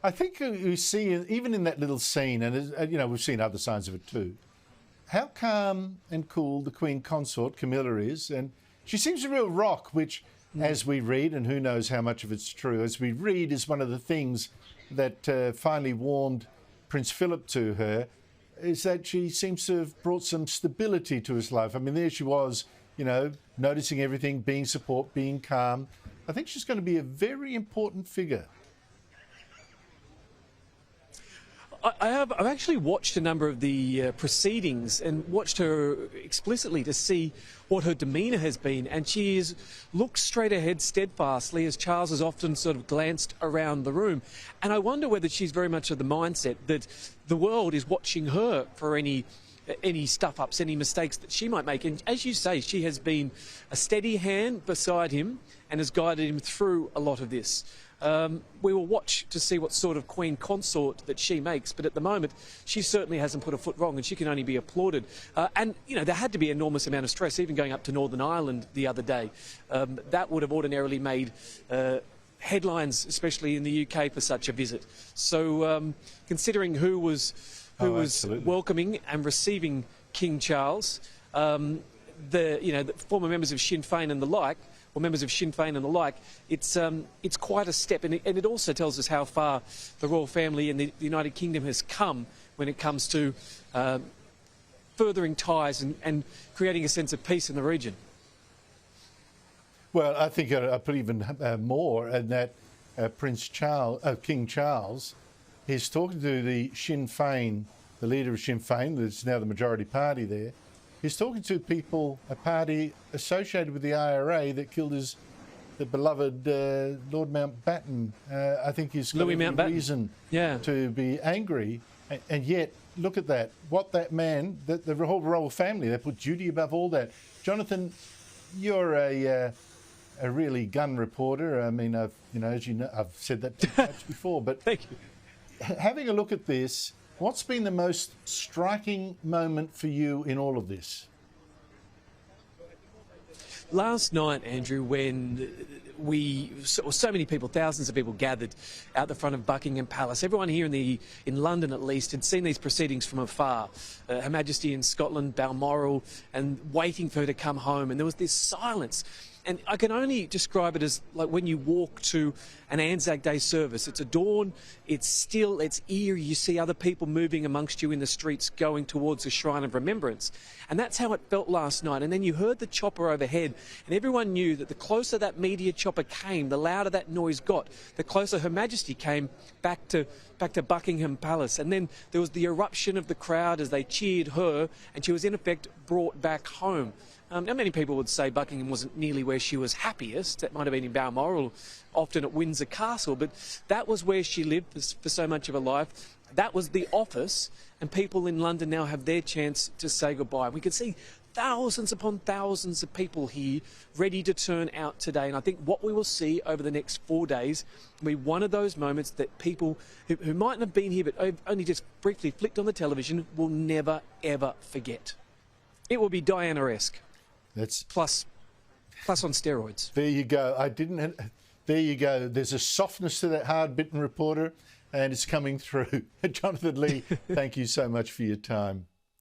I think you see, even in that little scene, and you know, we've seen other signs of it too, how calm and cool the Queen Consort Camilla is, and she seems a real rock, which, as we read, and who knows how much of it's true, as we read, is one of the things that finally warmed Prince Philip to her, is that she seems to have brought some stability to his life. I mean, there she was, you know, noticing everything, being support, being calm. I think she's going to be a very important figure. I've actually watched a number of the proceedings and watched her explicitly to see what her demeanour has been, and she is looked straight ahead steadfastly as Charles has often sort of glanced around the room. And I wonder whether she's very much of the mindset that the world is watching her for any stuff-ups, any mistakes that she might make. And as you say, she has been a steady hand beside him and has guided him through a lot of this. We will watch to see what sort of Queen Consort that she makes, but at the moment she certainly hasn't put a foot wrong, and she can only be applauded. And you know, there had to be an enormous amount of stress even going up to Northern Ireland the other day. That would have ordinarily made headlines, especially in the UK, for such a visit. So considering who was welcoming and receiving King Charles, the former members of Sinn Féin and the like, or members of Sinn Féin and the like, it's quite a step, and it also tells us how far the royal family in the United Kingdom has come when it comes to furthering ties and creating a sense of peace in the region. Well, I think I put even more in that King Charles is talking to the Sinn Féin, the leader of Sinn Féin, that's now the majority party there. He's talking to people, a party associated with the IRA that killed the beloved Lord Mountbatten. I think he's got every reason to be angry. And yet, look at that. What that man, the whole royal family, they put duty above all that. Jonathan, you're a really gun reporter. I mean, as you know, I've said that too much before. But thank you. Having a look at this, what's been the most striking moment for you in all of this? Last night, Andrew, when so many people, thousands of people gathered out the front of Buckingham Palace. Everyone here in London, at least, had seen these proceedings from afar. Her Majesty in Scotland, Balmoral, and waiting for her to come home. And there was this silence. And I can only describe it as like when you walk to an Anzac Day service. It's a dawn, it's still, it's eerie. You see other people moving amongst you in the streets going towards the Shrine of Remembrance. And that's how it felt last night. And then you heard the chopper overhead, and everyone knew that the closer that media chopper came, the louder that noise got, the closer Her Majesty came back to Buckingham Palace. And then there was the eruption of the crowd as they cheered her, and she was in effect brought back home. Now, many people would say Buckingham wasn't nearly where she was happiest. That might have been in Balmoral, often at Windsor Castle, but that was where she lived for so much of her life. That was the office, and people in London now have their chance to say goodbye. We can see thousands upon thousands of people here ready to turn out today, and I think what we will see over the next 4 days will be one of those moments that people who mightn't have been here but only just briefly flicked on the television will never, ever forget. It will be Diana-esque. That's plus on steroids. There you go. There you go. There's a softness to that hard-bitten reporter, and it's coming through. Jonathan Lea, thank you so much for your time.